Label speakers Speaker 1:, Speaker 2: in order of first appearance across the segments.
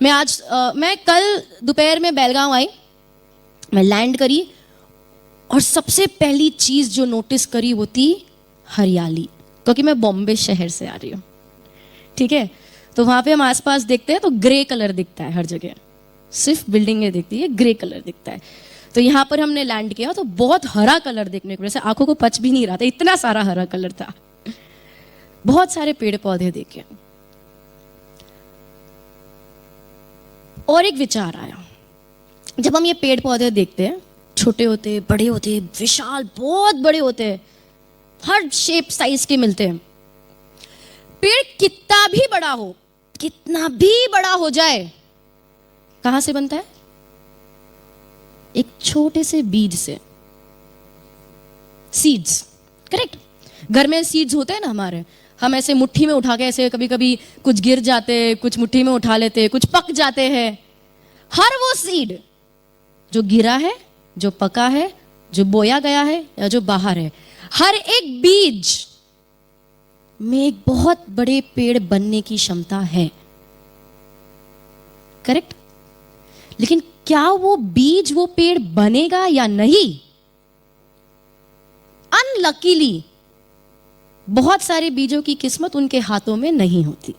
Speaker 1: मैं कल दोपहर में बेलगांव आई, मैं लैंड करी और सबसे पहली चीज जो नोटिस करी वो थी हरियाली, क्योंकि मैं बॉम्बे शहर से आ रही हूँ, ठीक है। तो वहां पे हम आसपास देखते हैं तो ग्रे कलर दिखता है हर जगह, सिर्फ बिल्डिंगें दिखती है, ग्रे कलर दिखता है। तो यहाँ पर हमने लैंड किया तो बहुत हरा कलर देखने को, जैसे आंखों को पच भी नहीं रहा था, इतना सारा हरा कलर था। बहुत सारे पेड़ पौधे देखे और एक विचार आया, जब हम ये पेड़ पौधे देखते हैं, छोटे होते, बड़े होते, विशाल, बहुत बड़े होते हैं, हर शेप साइज के मिलते हैं। पेड़ कितना भी बड़ा हो, कितना भी बड़ा हो जाए, कहां से बनता है? एक छोटे से बीज से, सीड्स, करेक्ट। घर में सीड्स होते हैं ना हमारे, हम ऐसे मुट्ठी में उठा के ऐसे कभी कभी कुछ गिर जाते, कुछ मुट्ठी में उठा लेते, कुछ पक जाते हैं। हर वो सीड जो गिरा है, जो पका है, जो बोया गया है या जो बाहर है, हर एक बीज में एक बहुत बड़े पेड़ बनने की क्षमता है, करेक्ट। लेकिन क्या वो बीज वो पेड़ बनेगा या नहीं? अनलकीली बहुत सारे बीजों की किस्मत उनके हाथों में नहीं होती,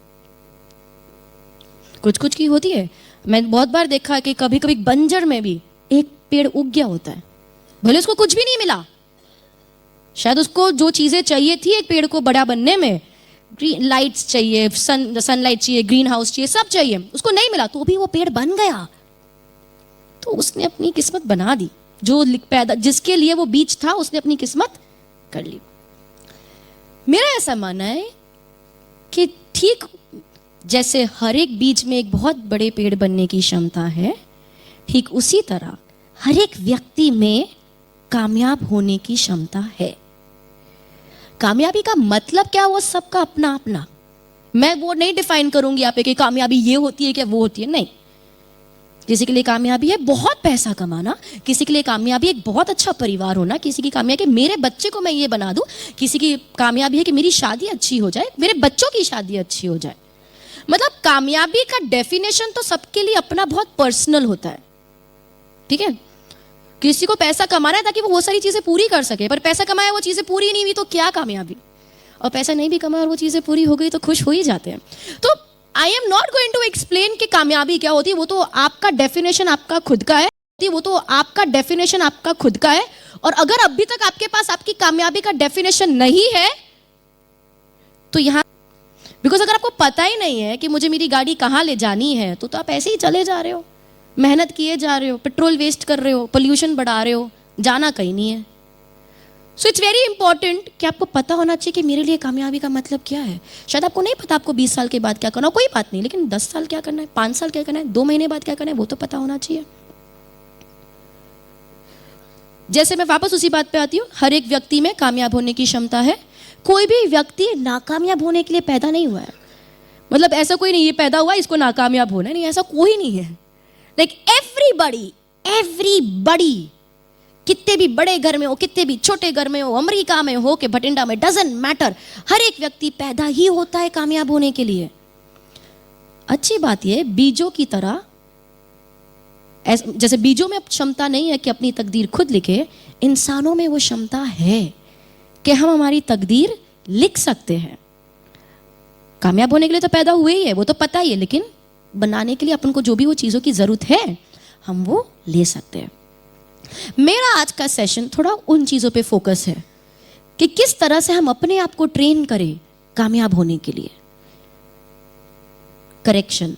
Speaker 1: कुछ कुछ की होती है। मैं बहुत बार देखा है कि कभी कभी बंजर में भी एक पेड़ उग गया होता है, भले उसको कुछ भी नहीं मिला, शायद उसको जो चीजें चाहिए थी एक पेड़ को बड़ा बनने में, लाइट्स चाहिए, सनलाइट चाहिए, ग्रीन हाउस चाहिए, सब चाहिए, उसको नहीं मिला तो भी वो पेड़ बन गया। तो उसने अपनी किस्मत बना दी, जो पैदा जिसके लिए वो बीज था उसने अपनी किस्मत कर ली। मेरा ऐसा मानना है कि ठीक जैसे हर एक बीज में एक बहुत बड़े पेड़ बनने की क्षमता है, ठीक उसी तरह हर एक व्यक्ति में कामयाब होने की क्षमता है। कामयाबी का मतलब क्या, वो सबका अपना अपना, मैं वो नहीं डिफाइन करूंगी यहाँ पे कि कामयाबी ये होती है क्या वो होती है, नहीं। किसी के लिए कामयाबी है बहुत पैसा कमाना, किसी के लिए कामयाबी एक बहुत अच्छा परिवार होना, किसी की कामयाबी कि मेरे बच्चे को मैं ये बना दूं, किसी की कामयाबी है कि मेरी शादी अच्छी हो जाए, मेरे बच्चों की शादी अच्छी हो जाए। मतलब कामयाबी का डेफिनेशन तो सबके लिए अपना बहुत पर्सनल होता है, ठीक है। किसी को पैसा कमाना है ताकि वो सारी चीजें पूरी कर सके, पर पैसा कमाया वो चीजें पूरी नहीं हुई तो क्या कामयाबी, और पैसा नहीं भी कमाया और वो चीजें पूरी हो गई तो खुश हो ही जाते हैं। तो I am not going to explain कि कामयाबी क्या होती है, वो तो आपका डेफिनेशन आपका खुद का है, वो तो आपका डेफिनेशन आपका खुद का है। और अगर अभी तक आपके पास आपकी कामयाबी का डेफिनेशन नहीं है तो यहां, बिकॉज अगर आपको पता ही नहीं है कि मुझे मेरी गाड़ी कहां ले जानी है तो आप ऐसे ही चले जा रहे हो, मेहनत किए जा रहे हो, पेट्रोल वेस्ट कर रहे हो, पोल्यूशन बढ़ा रहे हो, जाना कहीं नहीं है। सो इट्स वेरी इंपॉर्टेंट कि आपको पता होना चाहिए कि मेरे लिए कामयाबी का मतलब क्या है। शायद आपको नहीं पता आपको 20 साल के बाद क्या करना, कोई बात नहीं, लेकिन 10 साल क्या करना है, 5 साल क्या करना है, 2 महीने बाद क्या करना है, वो तो पता होना चाहिए। जैसे मैं वापस उसी बात पे आती हूँ, हर एक व्यक्ति में कामयाब होने की क्षमता है। कोई भी व्यक्ति नाकामयाब होने के लिए पैदा नहीं हुआ है, मतलब ऐसा कोई नहीं ये पैदा हुआ इसको नाकामयाब होना है, नहीं, ऐसा कोई नहीं है। लाइक एवरीबडी, कितने भी बड़े घर में हो, कितने भी छोटे घर में हो, अमेरिका में हो कि भटिंडा में, डजंट मैटर, हर एक व्यक्ति पैदा ही होता है कामयाब होने के लिए। अच्छी बात यह, बीजों की तरह, जैसे बीजों में क्षमता नहीं है कि अपनी तकदीर खुद लिखे, इंसानों में वो क्षमता है कि हम हमारी तकदीर लिख सकते हैं। कामयाब होने के लिए तो पैदा हुए ही है, वो तो पता ही है, लेकिन बनाने के लिए अपन को जो भी वो चीजों की जरूरत है हम वो ले सकते हैं। मेरा आज का सेशन थोड़ा उन चीजों पे फोकस है कि किस तरह से हम अपने आप को ट्रेन करें कामयाब होने के लिए। करेक्शन,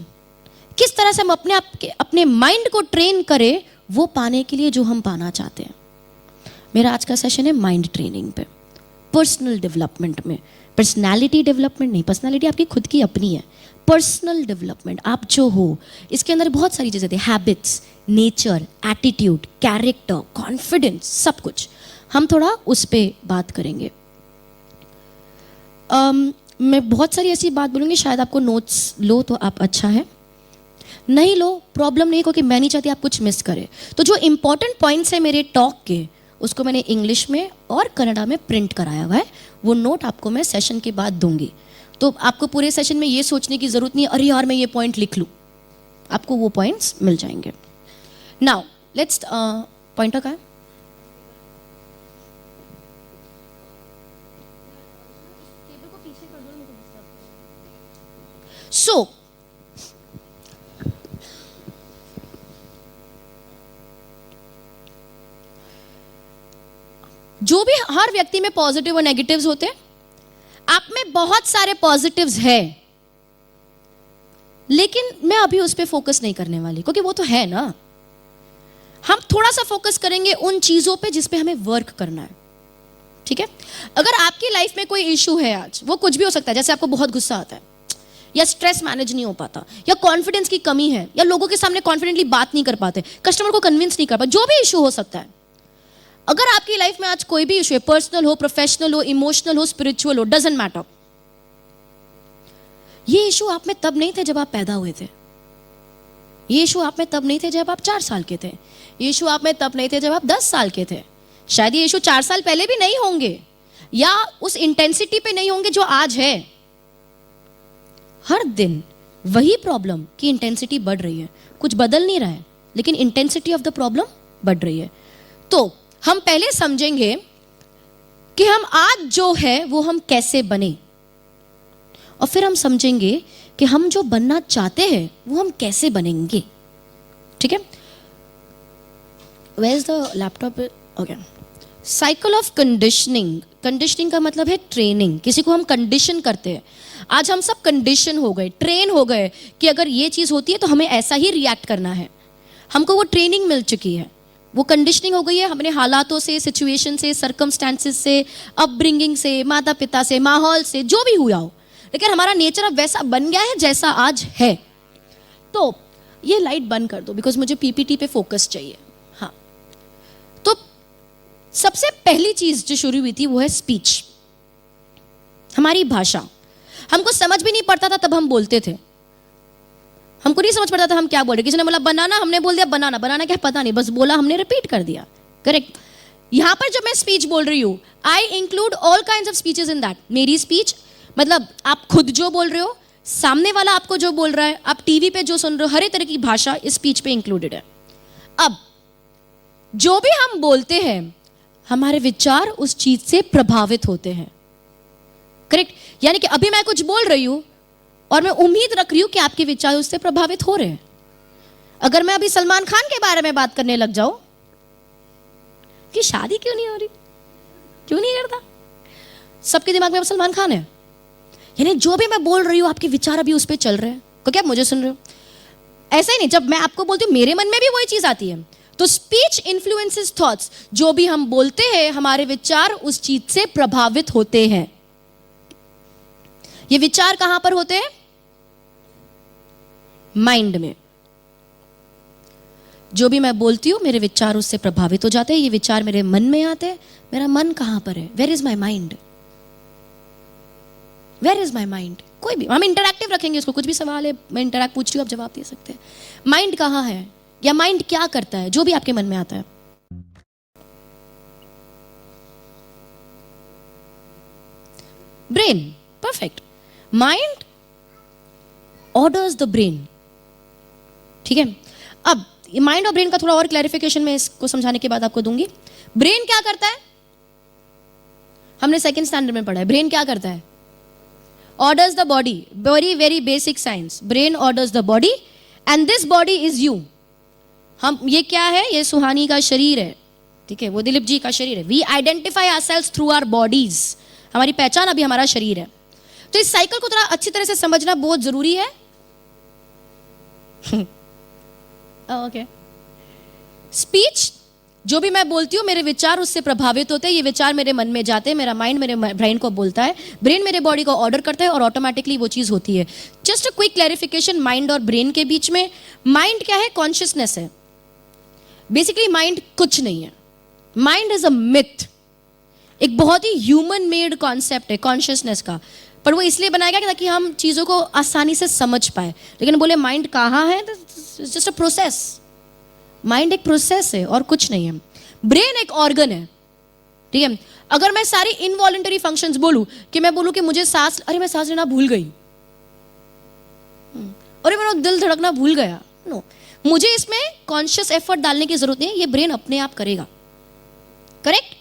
Speaker 1: किस तरह से हम अपने माइंड को ट्रेन करें वो पाने के लिए जो हम पाना चाहते हैं। मेरा आज का सेशन है माइंड ट्रेनिंग पे, पर्सनल डेवलपमेंट में। पर्सनालिटी डेवलपमेंट नहीं, पर्सनालिटी आपकी खुद की अपनी है। पर्सनल डेवलपमेंट, आप जो हो, इसके अंदर बहुत सारी चीजें थी, habits, nature, attitude, character, confidence, सब कुछ। हम थोड़ा उस पर बात करेंगे। मैं बहुत सारी ऐसी बात बोलूँगी, शायद आपको नोट्स लो तो आप अच्छा है, नहीं लो प्रॉब्लम नहीं, क्योंकि मैं नहीं चाहती आप कुछ मिस करें। तो जो इंपॉर्टेंट पॉइंट्स है मेरे टॉक के, उसको मैंने इंग्लिश में और कन्नड़ा में प्रिंट कराया हुआ है, वो नोट आपको मैं सेशन के बाद दूंगी। तो आपको पूरे सेशन में ये सोचने की जरूरत नहीं है अरे यार मैं ये पॉइंट लिख लूँ, आपको वो पॉइंट्स मिल जाएंगे. नाउ लेट्स पॉइंटर का है. सो जो भी हर व्यक्ति में पॉजिटिव और नेगेटिव्स होते हैं, आप में बहुत सारे पॉजिटिव्स है, लेकिन मैं अभी उस पर फोकस नहीं करने वाली, क्योंकि वो तो है ना. हम थोड़ा सा फोकस करेंगे उन चीजों पे जिस पे हमें वर्क करना है. ठीक है. अगर आपकी लाइफ में कोई इशू है आज, वो कुछ भी हो सकता है, जैसे आपको बहुत गुस्सा आता है, या स्ट्रेस मैनेज नहीं हो पाता, या कॉन्फिडेंस की कमी है, या लोगों के सामने कॉन्फिडेंटली बात नहीं कर पाते, कस्टमर को कन्विंस नहीं कर पाते, जो भी इशू हो सकता है. अगर आपकी लाइफ में आज कोई भी इशू है, पर्सनल हो, प्रोफेशनल हो, इमोशनल हो, स्पिरिचुअल हो, डजंट मैटर, ये इशू आप में तब नहीं थे जब आप पैदा हुए थे. ये इशू आप में तब नहीं थे जब आप 4 साल के थे. ये इशू आप में तब नहीं थे जब आप 10 साल के थे. शायद ये इशू 4 साल पहले भी नहीं होंगे, या उस इंटेंसिटी पे नहीं होंगे जो आज है. हर दिन वही प्रॉब्लम की इंटेंसिटी बढ़ रही है, कुछ बदल नहीं रहा है, लेकिन इंटेंसिटी ऑफ द प्रॉब्लम बढ़ रही है. तो हम पहले समझेंगे कि हम आज जो है वो हम कैसे बने, और फिर हम समझेंगे कि हम जो बनना चाहते हैं वो हम कैसे बनेंगे. ठीक है. Where is the laptop? Okay. Cycle of conditioning. Conditioning का मतलब है ट्रेनिंग. किसी को हम कंडीशन करते हैं. आज हम सब कंडीशन हो गए, ट्रेन हो गए कि अगर ये चीज होती है तो हमें ऐसा ही रिएक्ट करना है. हमको वो ट्रेनिंग मिल चुकी है, वो कंडीशनिंग हो गई है. हमने हालातों से, सिचुएशन से, सर्कमस्टेंसेस से, अपब्रिंगिंग से, माता पिता से, माहौल से, जो भी हुआ हो, लेकिन हमारा नेचर अब वैसा बन गया है जैसा आज है. तो ये लाइट बंद कर दो, बिकॉज मुझे पीपीटी पे फोकस चाहिए. हाँ. तो सबसे पहली चीज जो शुरू हुई थी वो है स्पीच. हमारी भाषा. हमको समझ भी नहीं पड़ता था तब हम बोलते थे. हमको नहीं समझ पड़ता था हम क्या बोल रहे. किसी ने बोला बनाना, हमने बोल दिया बनाना. बनाना क्या पता नहीं, बस बोला, हमने रिपीट कर दिया. करेक्ट. यहां पर जब मैं स्पीच बोल रही हूं, I include all kinds of speeches in that. मेरी स्पीच मतलब आप खुद जो बोल रहे हो, सामने वाला आपको जो बोल रहा है, आप टीवी पे जो सुन रहे हो, हर एक तरह की भाषा इस स्पीच पे इंक्लूडेड है. अब जो भी हम बोलते हैं, हमारे विचार उस चीज से प्रभावित होते हैं. करेक्ट. यानी कि अभी मैं कुछ बोल रही हूं और मैं उम्मीद रख रही हूं कि आपके विचार उससे प्रभावित हो रहे हैं. अगर मैं अभी सलमान खान के बारे में बात करने लग जाऊं कि शादी क्यों नहीं हो रही, क्यों नहीं करता, सबके दिमाग में अब सलमान खान है. यानी जो भी मैं बोल रही हूं, आपके विचार अभी उस पर चल रहे हैं, क्योंकि आप मुझे सुन रहे हो. ऐसा ही नहीं, जब मैं आपको बोलती हूं मेरे मन में भी वही चीज आती है. तो स्पीच इन्फ्लुएंसेस थॉट्स. जो भी हम बोलते हैं, हमारे विचार उस चीज से प्रभावित होते हैं. ये विचार कहां पर होते हैं? माइंड में. जो भी मैं बोलती हूं, मेरे विचार उससे प्रभावित हो जाते हैं. ये विचार मेरे मन में आते हैं. मेरा मन कहां पर है? Where is my mind? Where is my mind? कोई भी, हम इंटरैक्टिव रखेंगे उसको. कुछ भी सवाल है, मैं इंटरैक्ट पूछ रही हूं, आप जवाब दे सकते हैं. माइंड कहां है, या माइंड क्या करता है? जो भी आपके मन में आता है. Brain. Perfect. Mind orders the brain. ठीक है. अब माइंड और ब्रेन का थोड़ा और क्लैरिफिकेशन मैं इसको समझाने के बाद आपको दूंगी. ब्रेन क्या करता है? हमने सेकंड स्टैंडर्ड में पढ़ा है. ब्रेन क्या करता है? Orders the body. Very very basic science. Brain orders the body and this body is you. हम, ये क्या है? ये सुहानी का शरीर है. ठीक है. वो दिलीप जी का शरीर है. We identify ourselves through our bodies. हमारी पहचान अभी हमारा शरीर है. तो इस साइकिल को थोड़ा अच्छी तरह से समझना बहुत जरूरी है. ओके. स्पीच, जो भी मैं बोलती हूँ, मेरे विचार उससे प्रभावित होते हैं. ये विचार मेरे मन में जाते हैं, मेरा माइंड मेरे ब्रेन को बोलता है, ब्रेन मेरे बॉडी को ऑर्डर करता है, और ऑटोमेटिकली वो चीज होती है. Just a quick clarification mind और ब्रेन के बीच में. माइंड क्या है? कॉन्शियसनेस है. बेसिकली माइंड कुछ नहीं है. Mind is a myth. एक बहुत ही ह्यूमन मेड कॉन्सेप्ट है कॉन्शियसनेस का, पर वो इसलिए बनाया गया ताकि हम चीजों को आसानी से समझ पाए. लेकिन बोले माइंड कहाँ है? Just a process. माइंड एक प्रोसेस है और कुछ नहीं है. ब्रेन एक ऑर्गन है. ठीक है. अगर मैं सारी इनवॉलंटरी फंक्शंस बोलूं, कि मैं बोलूं कि मुझे सांस, अरे मैं सांस लेना भूल गई, अरे मेरा दिल धड़कना भूल गया, नो, मुझे इसमें कॉन्शियस एफर्ट डालने की जरूरत नहीं है, ये ब्रेन अपने आप करेगा, करेक्ट।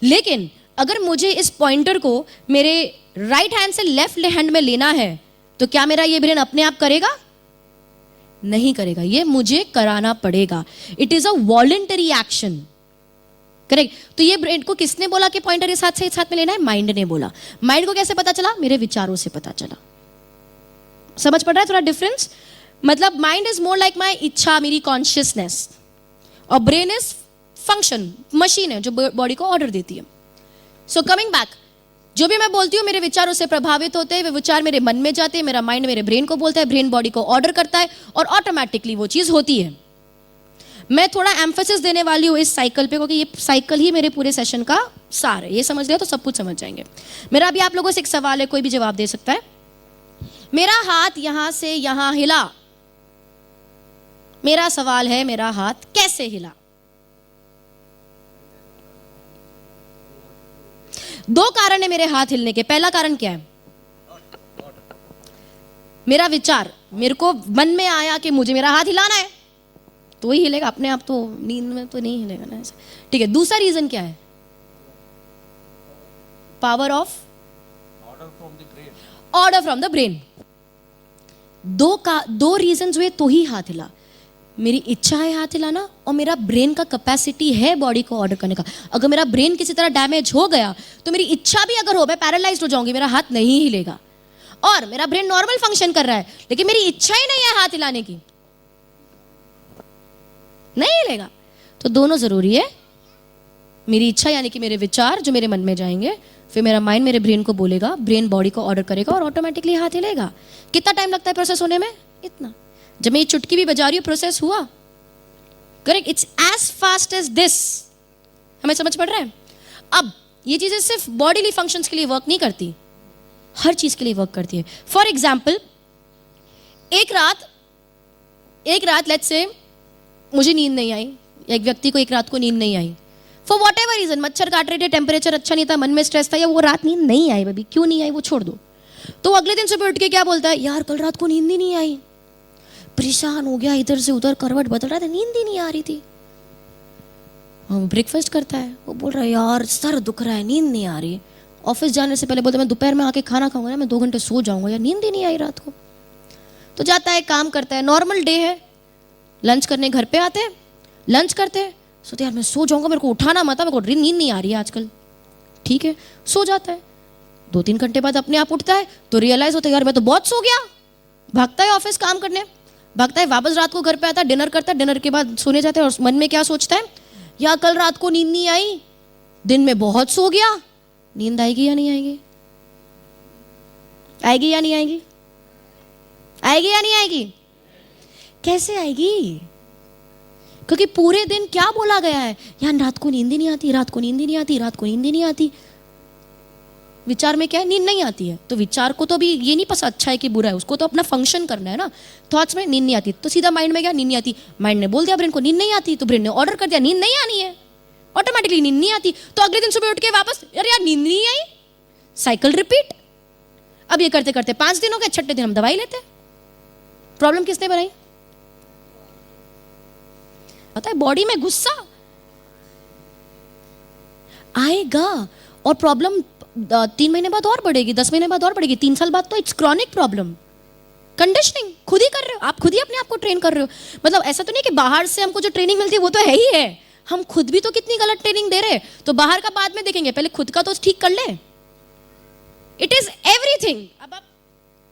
Speaker 1: लेकिन अगर मुझे इस पॉइंटर को मेरे राइट हैंड से लेफ्ट हैंड में लेना है तो क्या मेरा ये ब्रेन अपने आप करेगा? नहीं करेगा, ये मुझे कराना पड़ेगा। It is a voluntary action, correct. तो ये ब्रेन को किसने बोला कि पॉइंटर इस हाथ में लेना है? माइंड ने बोला। माइंड को कैसे पता चला? मेरे विचारों से पता चला। समझ पड़ रहा है थोड़ा डिफरेंस? मतलब mind is more like my इच्छा, मेरी कॉन्शियसनेस, और ब्रेन इज फंक्शन, मशीन है जो बॉडी को ऑर्डर देती है। सो कमिंग बैक, जो भी मैं बोलती हूँ मेरे विचारों से प्रभावित होते हैं, वे विचार मेरे मन में जाते हैं, मेरा माइंड मेरे ब्रेन को बोलता है, ब्रेन बॉडी को ऑर्डर करता है और ऑटोमेटिकली वो चीज होती है। मैं थोड़ा एम्फेसिस देने वाली हूँ इस साइकिल पे, क्योंकि ये साइकिल ही मेरे पूरे सेशन का सार है। ये समझ लिया तो सब कुछ समझ जाएंगे। मेरा अभी आप लोगों से एक सवाल है, कोई भी जवाब दे सकता है। मेरा हाथ यहां से यहां हिला, मेरा सवाल है मेरा हाथ कैसे हिला? दो कारण है मेरे हाथ हिलने के। पहला कारण क्या है? मेरा विचार, मेरे को मन में आया कि मुझे मेरा हाथ हिलाना है तो ही हिलेगा, अपने आप तो नींद में तो नहीं हिलेगा ना ऐसा, ठीक है। दूसरा रीजन क्या है? Power of order from the brain. दो रीजन हुए तो ही हाथ हिला। मेरी इच्छा है हाथ हिलाना और मेरा ब्रेन का कैपेसिटी है बॉडी को ऑर्डर करने का। अगर मेरा ब्रेन किसी तरह डैमेज हो गया तो मेरी इच्छा भी अगर हो, मैं पैरालाइज्ड हो जाऊंगी, मेरा हाथ नहीं हिलेगा। और मेरा ब्रेन नॉर्मल फंक्शन कर रहा है लेकिन मेरी इच्छा ही नहीं है हाथ हिलाने की, नहीं हिलेगा। तो दोनों जरूरी है। मेरी इच्छा यानी कि मेरे विचार जो मेरे मन में जाएंगे, फिर मेरा माइंड मेरे ब्रेन को बोलेगा, ब्रेन बॉडी को ऑर्डर करेगा और ऑटोमेटिकली हाथ हिलेगा। कितना टाइम लगता है प्रोसेस होने में? इतना। जब मैं ये चुटकी भी बजा रही हूँ प्रोसेस हुआ, correct. It's as fast as this. हमें समझ पड़ रहा है? अब ये चीजें सिर्फ बॉडीली फंक्शंस के लिए वर्क नहीं करती, हर चीज के लिए वर्क करती है। फॉर एग्जाम्पल, एक रात लेट्स से मुझे नींद नहीं आई, एक व्यक्ति को एक रात को नींद नहीं आई, फॉर वॉट एवर रीजन, मच्छर काट रहे थे, टेम्परेचर अच्छा नहीं था, मन में स्ट्रेस था, या वो रात नींद नहीं आई, बेबी क्यों नहीं आई वो छोड़ दो। तो अगले दिन सुबह उठ के क्या बोलता है? यार कल रात को नींद ही नहीं आई, परेशान हो गया, इधर से उधर करवट बदल रहा था, नींद ही नहीं आ रही थी। ब्रेकफास्ट करता है, वो बोल रहा है यार सर दुख रहा है, नींद नहीं आ रही। ऑफिस जाने से पहले बोलता है मैं दोपहर में आके खाना खाऊंगा ना, मैं 2 घंटे सो जाऊंगा, यार नींद ही नहीं आई रात को। तो जाता है, काम करता है, नॉर्मल डे है, लंच करने घर पे आते हैं, लंच करते हैं, सोचते यार मैं सो जाऊंगा, मेरे को उठाना मत, मेरे को नींद नहीं आ रही है आजकल, ठीक है, सो जाता है। 2-3 घंटे बाद अपने आप उठता है तो रियलाइज होता है यार मैं तो बहुत सो गया। भागता है ऑफिस काम करने, भागता है वापस, रात को घर पे आता है, डिनर करता है, डिनर के बाद सोने जाता है और मन में क्या सोचता है? यार कल रात को नींद नहीं आई, दिन में बहुत सो गया, नींद आएगी या नहीं आएगी? आएगी या नहीं आएगी? आएगी या नहीं आएगी? कैसे आएगी? क्योंकि पूरे दिन क्या बोला गया है? यार रात को नींद ही नहीं आती, रात को नींद ही नहीं आती, रात को नींद ही नहीं आती। विचार में क्या है? नींद नहीं आती है। तो विचार को तो भी ये नहीं पता अच्छा है कि बुरा है, उसको तो अपना फंक्शन करना है ना। थॉट्स में नींद नहीं आती तो सीधा माइंड में क्या? नींद नहीं आती। माइंड ने बोल दिया ब्रेन को नींद नहीं आती, तो ब्रेन ने ऑर्डर कर दिया नींद नहीं आनी है, ऑटोमेटिकली नींद नहीं आती। तो अगले दिन सुबह उठ के वापस यार यार नींद नहीं आई, साइकिल रिपीट। अब ये करते करते 5 दिन हो गए, 6ठे दिन हम दवाई लेते हैं। प्रॉब्लम किसने बनाई? पता है, बॉडी में गुस्सा आएगा और प्रॉब्लम 3 महीने बाद और बढ़ेगी, 10 महीने बाद और बढ़ेगी, 3 साल बाद तो इट्स क्रॉनिक प्रॉब्लम। कंडीशनिंग खुद ही कर रहे हो आप, खुद ही अपने आप को ट्रेन कर रहे हो। मतलब ऐसा तो नहीं कि बाहर से हमको जो ट्रेनिंग मिलती है वो तो है ही है, हम खुद भी तो कितनी गलत ट्रेनिंग दे रहे हैं। तो बाहर का बाद में देखेंगे, पहले खुद का तो ठीक कर ले। It is everything. अब आप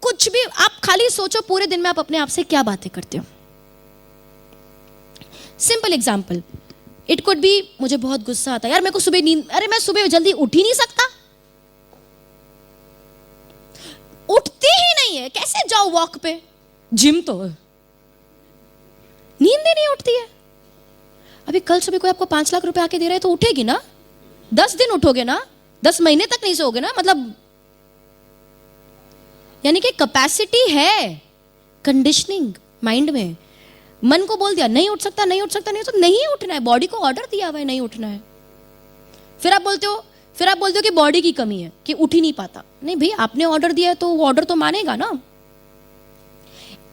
Speaker 1: कुछ भी, आप खाली सोचो पूरे दिन में आप अपने आप से क्या बातें करते हो। Simple example, it could be मुझे बहुत गुस्सा आता है, यार मेरे को सुबह नींद, अरे मैं सुबह जल्दी उठ ही नहीं सकता, उठती ही नहीं है, कैसे जाओ वॉक पे, जिम तो नींद ही नहीं उठती है। अभी कल सुबह कोई आपको 5 लाख रुपए आके दे रहा है तो उठेगी ना? 10 दिन उठोगे ना? 10 महीने तक नहीं सोओगे ना? मतलब यानी कि कैपेसिटी है, कंडीशनिंग माइंड में। मन को बोल दिया नहीं उठ सकता, नहीं उठ सकता, नहीं तो नहीं उठना है, बॉडी को ऑर्डर दिया हुआ है नहीं उठना है। फिर आप बोलते हो कि बॉडी की कमी है कि उठ ही नहीं पाता। नहीं भाई, आपने ऑर्डर दिया है तो वो ऑर्डर तो मानेगा ना।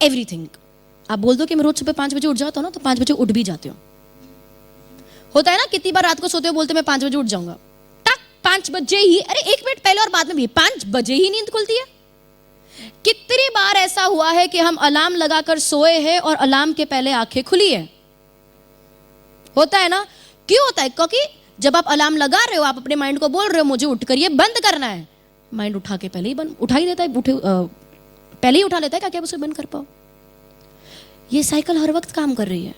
Speaker 1: एवरीथिंग आप बोल दो कि मैं रोज सुबह 5 बजे उठ जाता हूँ ना, तो 5 बजे उठ भी जाते हो। होता है ना, कितनी बार रात को सोते हो बोलते मैं 5 बजे उठ जाऊंगा, टक 5 बजे ही, अरे 1 मिनट पहले और बाद में भी 5 बजे ही नींद खुलती है। कितनी बार ऐसा हुआ है कि हम अलार्म लगाकर सोए हैं और अलार्म के पहले आंखें खुली है। होता है ना, क्यों होता है? क्योंकि जब आप अलार्म लगा रहे हो, आप अपने माइंड को बोल रहे हो मुझे उठकर ये बंद करना है, माइंड उठा के पहले ही बंद उठा ही देता है, पहले ही उठा लेता है, क्या आप उसे बंद कर पाओ। ये साइकिल हर वक्त काम कर रही है,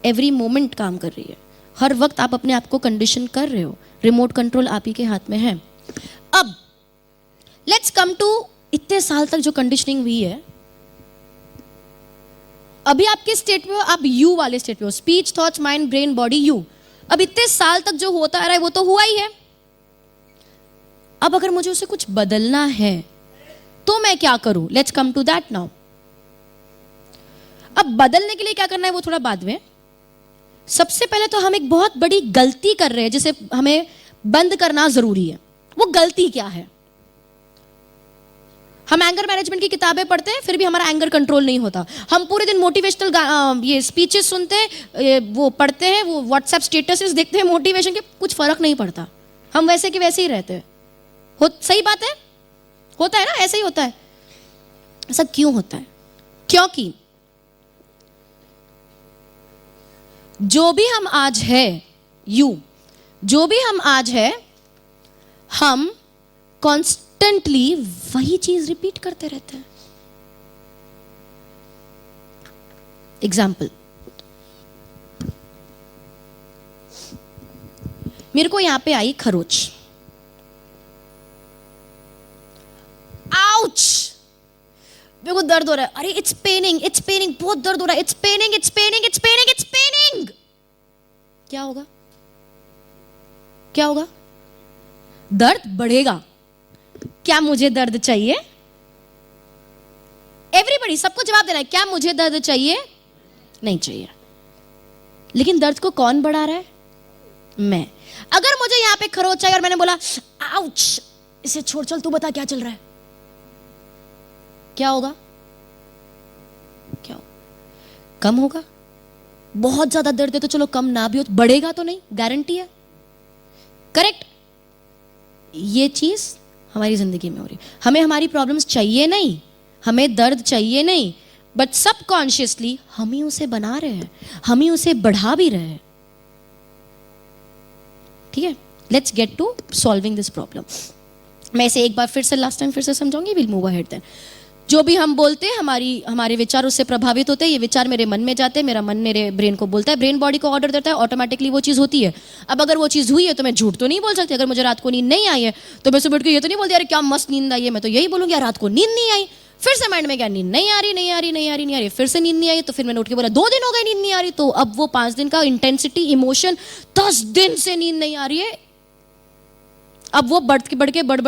Speaker 1: एवरी मोमेंट काम कर रही है, हर वक्त आप अपने आप को कंडीशन कर रहे हो, रिमोट कंट्रोल आप ही के हाथ में है। अब लेट्स कम टू इतने साल तक जो कंडीशनिंग हुई है, अभी आप किस स्टेट में हो? आप यू वाले स्टेट में हो, speech, thoughts, mind, brain, body, you. अब इतने साल तक जो होता आ रहा है वो तो हुआ ही है। अब अगर मुझे उसे कुछ बदलना है तो मैं क्या करूं? Let's come to that now. अब बदलने के लिए क्या करना है वो थोड़ा बाद में। सबसे पहले तो हम एक बहुत बड़ी गलती कर रहे हैं जिसे हमें बंद करना जरूरी है। वो गलती क्या है? हम एंगर मैनेजमेंट की किताबें पढ़ते हैं, फिर भी हमारा एंगर कंट्रोल नहीं होता। हम पूरे दिन मोटिवेशनल ये स्पीचेस सुनते हैं, वो पढ़ते हैं, वो व्हाट्सएप स्टेटसेस देखते हैं मोटिवेशन के, कुछ फर्क नहीं पड़ता, हम वैसे के वैसे ही रहते हैं। सही बात है, होता है ना, ऐसे ही होता है। ऐसा क्यों होता है? क्योंकि जो भी हम आज है, जो भी हम आज है, हम कॉन्स्टेंटली वही चीज रिपीट करते रहते हैं। एग्जाम्पल, मेरे को यहां पे आई खरोच, आउच, मेरे को दर्द हो रहा है, अरे इट्स पेनिंग, बहुत दर्द हो रहा है, इट्स पेनिंग। क्या होगा? क्या होगा? दर्द बढ़ेगा। क्या मुझे दर्द चाहिए? एवरीबॉडी, सबको जवाब देना है, क्या मुझे दर्द चाहिए? नहीं चाहिए। लेकिन दर्द को कौन बढ़ा रहा है? मैं। अगर मुझे यहां पे खरोच आई और मैंने बोला आउच, इसे छोड़, चल तू बता क्या चल रहा है, क्या होगा? क्या होगा? कम होगा। बहुत ज्यादा दर्द है तो चलो कम ना भी हो, बढ़ेगा तो नहीं, गारंटी है। करेक्ट? ये चीज हमारी जिंदगी में हो रही। हमें हमारी प्रॉब्लम्स चाहिए नहीं, हमें दर्द चाहिए नहीं, बट सबकॉन्शियसली हम ही उसे बना रहे हैं, हम ही उसे बढ़ा भी रहे हैं। ठीक है, let's get to solving this problem. मैं इसे एक बार फिर से, लास्ट टाइम फिर से समझाऊंगी, विल मूव अहेड देन। जो भी हम बोलते हैं, हमारे विचार उससे प्रभावित होते हैं। ये विचार मेरे मन में जाते हैं, मेरा मन मेरे ब्रेन को बोलता है, ब्रेन बॉडी को ऑर्डर देता है, ऑटोमेटिकली वो चीज़ होती है। अब अगर वो चीज़ हुई है तो मैं झूठ तो नहीं बोल सकती। अगर मुझे रात को नींद नहीं आई है तो मैं सुबह उठ के ये तो नहीं बोलती अरे क्या मस्त नींद आई है, मैं तो यही बोलूँगी यार रात को नींद नहीं आई। फिर से माइंड में क्या, नींद नहीं आ रही, फिर से नींद नहीं आई, तो फिर मैंने उठ के बोला 2 दिन हो गए नींद नहीं आ रही, तो अब वो 5 दिन का इंटेंसिटी, इमोशन, 10 दिन से नींद नहीं आ रही है, अब वो बढ़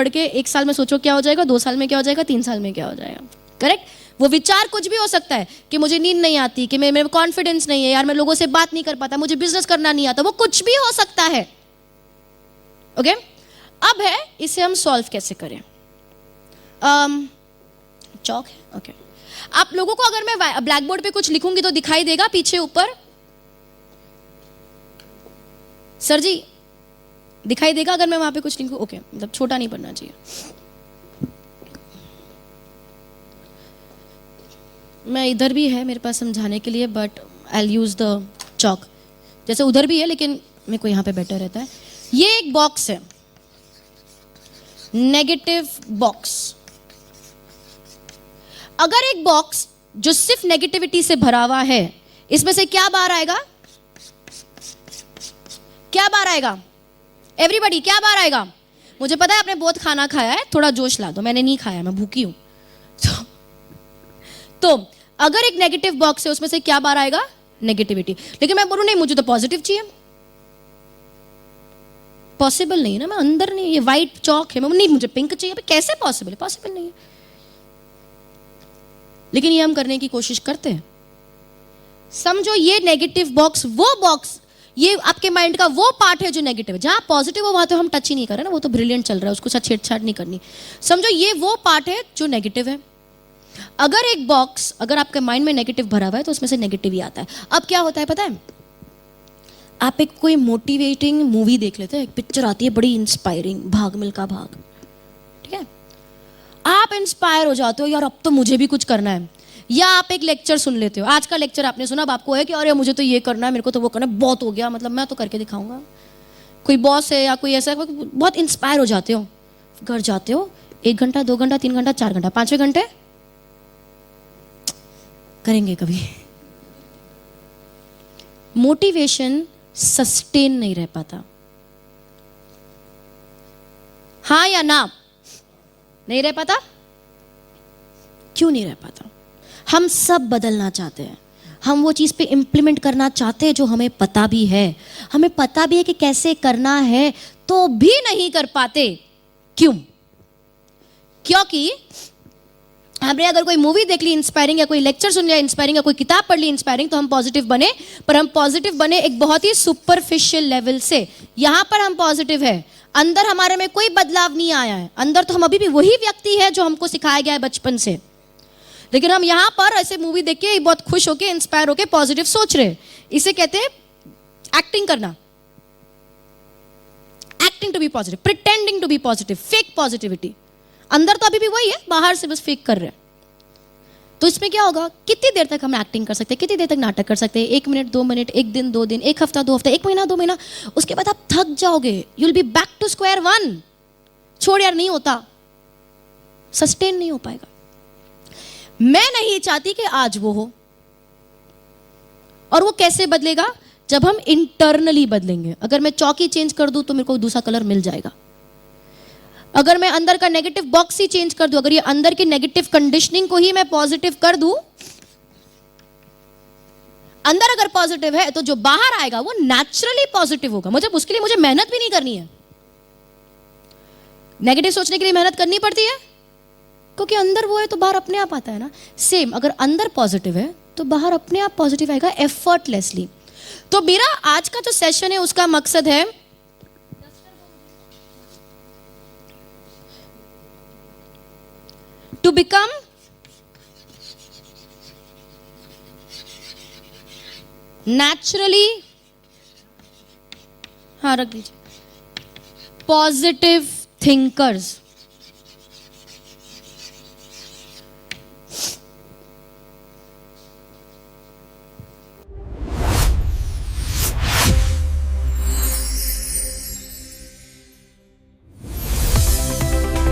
Speaker 1: के 1 साल में सोचो क्या हो जाएगा, 2 साल में क्या हो जाएगा, 3 साल में क्या हो जाएगा। करेक्ट? वो विचार कुछ भी हो सकता है कि मुझे नींद नहीं आती, कि मेरे में कॉन्फिडेंस नहीं है, यार मैं लोगों से बात नहीं कर पाता, मुझे बिजनेस करना नहीं आता, वो कुछ भी हो सकता है। ओके? अब है इसे हम सॉल्व कैसे करें। चौक है, ओके। आप लोगों को अगर मैं ब्लैक बोर्ड पे कुछ लिखूंगी तो दिखाई देगा पीछे ऊपर? सर जी दिखाई देगा अगर मैं वहां पे कुछ लिखूं? ओके, मतलब छोटा नहीं पढ़ना चाहिए। मैं इधर भी है मेरे पास समझाने के लिए, but I will use the chalk. जैसे उधर भी है लेकिन मेरे को यहाँ पे बेटर रहता है। ये एक बॉक्स है, नेगेटिव बॉक्स। अगर एक बॉक्स जो सिर्फ नेगेटिविटी से भरा हुआ है, इसमें से क्या बाहर आएगा? क्या बाहर आएगा? एवरीबॉडी, क्या बाहर आएगा? मुझे पता है आपने बहुत खाना खाया है, थोड़ा जोश ला दो। मैंने नहीं खाया, मैं भूखी हूं। तो अगर एक नेगेटिव बॉक्स है उसमें से क्या बाहर आएगा? नेगेटिविटी। लेकिन मैं बोलूं नहीं मुझे तो पॉजिटिव चाहिए, पॉसिबल नहीं है ना, मैं अंदर नहीं, ये व्हाइट चौक है, मैं नहीं मुझे पिंक चाहिए, कैसे पॉसिबल है? पॉसिबल नहीं है। लेकिन ये हम करने की कोशिश करते हैं। समझो ये नेगेटिव बॉक्स, वो बॉक्स, ये आपके माइंड का वो पार्ट है जो नेगेटिव है। जहां पॉजिटिव हो वहां तो हम टच ही नहीं कर रहे ना, वो तो ब्रिलियंट चल रहा है, उसको साथ छेड़छाड़ नहीं करनी। समझो ये वो पार्ट है जो नेगेटिव है। अगर एक बॉक्स, अगर आपके माइंड में नेगेटिव भरा हुआ है तो उसमें से नेगेटिव ही आता है। अब क्या होता है पता है, आप एक कोई मोटिवेटिंग मूवी देख लेते हैं, एक पिक्चर आती है बड़ी इंस्पायरिंग, भाग मिल्खा भाग, ठीक है, आप इंस्पायर हो जाते हो, यार अब तो मुझे भी कुछ करना है। या आप एक लेक्चर सुन लेते हो, आज का लेक्चर आपने सुना, अब आपको है कि अरे मुझे तो ये करना है, मेरे को तो वो करना है, बहुत हो गया, मतलब मैं तो करके दिखाऊंगा। कोई बॉस है या कोई ऐसा, बहुत इंस्पायर हो जाते हो, घर जाते हो, 1 घंटा 2 घंटा 3 घंटा 4 घंटा 5वें घंटे करेंगे कभी। मोटिवेशन सस्टेन नहीं रह पाता। हाँ या ना? नहीं रह पाता। क्यों नहीं रह पाता? हम सब बदलना चाहते हैं, हम वो चीज पे इंप्लीमेंट करना चाहते हैं जो हमें पता भी है, हमें पता भी है कि कैसे करना है, तो भी नहीं कर पाते। क्यों? क्योंकि हमने अगर कोई मूवी देख ली इंस्पायरिंग, या कोई लेक्चर सुन लिया इंस्पायरिंग, या कोई किताब पढ़ ली इंस्पायरिंग, तो हम पॉजिटिव बने, पर हम पॉजिटिव बने एक बहुत ही सुपरफिशियल लेवल से। यहां पर हम पॉजिटिव है, अंदर हमारे में कोई बदलाव नहीं आया है, अंदर तो हम अभी भी वही व्यक्ति है जो हमको सिखाया गया है बचपन से। लेकिन हम यहां पर ऐसे मूवी देख के बहुत खुश होके, इंस्पायर होके पॉजिटिव सोच रहे। इसे कहते हैं एक्टिंग करना, acting to be positive, pretending to be positive, fake positivity. अंदर तो अभी भी वही है, बाहर से बस फेक कर रहे हैं। तो इसमें क्या होगा, कितनी देर तक हम एक्टिंग कर सकते हैं, कितनी देर तक नाटक कर सकते हैं? 1 मिनट 2 मिनट, 1 दिन 2 दिन, 1 हफ्ता 2 हफ्ता, 1 महीना 2 महीना, उसके बाद आप थक जाओगे, you will be back to square one. छोड़ यार, नहीं होता, सस्टेन नहीं हो पाएगा। मैं नहीं चाहती कि आज वो हो। और वो कैसे बदलेगा? जब हम इंटरनली बदलेंगे। अगर मैं चौकी चेंज कर दूं तो मेरे को दूसरा कलर मिल जाएगा। अगर मैं अंदर का नेगेटिव बॉक्स ही चेंज कर दूं, अगर ये अंदर की नेगेटिव कंडीशनिंग को ही मैं पॉजिटिव कर दूं, अंदर अगर पॉजिटिव है तो जो बाहर आएगा वो नेचुरली पॉजिटिव होगा। उसके लिए मुझे मेहनत भी नहीं करनी है। नेगेटिव सोचने के लिए मेहनत करनी पड़ती है क्योंकि अंदर वो है तो बाहर अपने आप आता है ना। सेम, अगर अंदर पॉजिटिव है तो बाहर अपने आप पॉजिटिव आएगा, एफर्टलेसली। तो मेरा आज का जो सेशन है उसका मकसद है टू बिकम नेचुरली, हाँ रख दीजिए, पॉजिटिव थिंकर्स।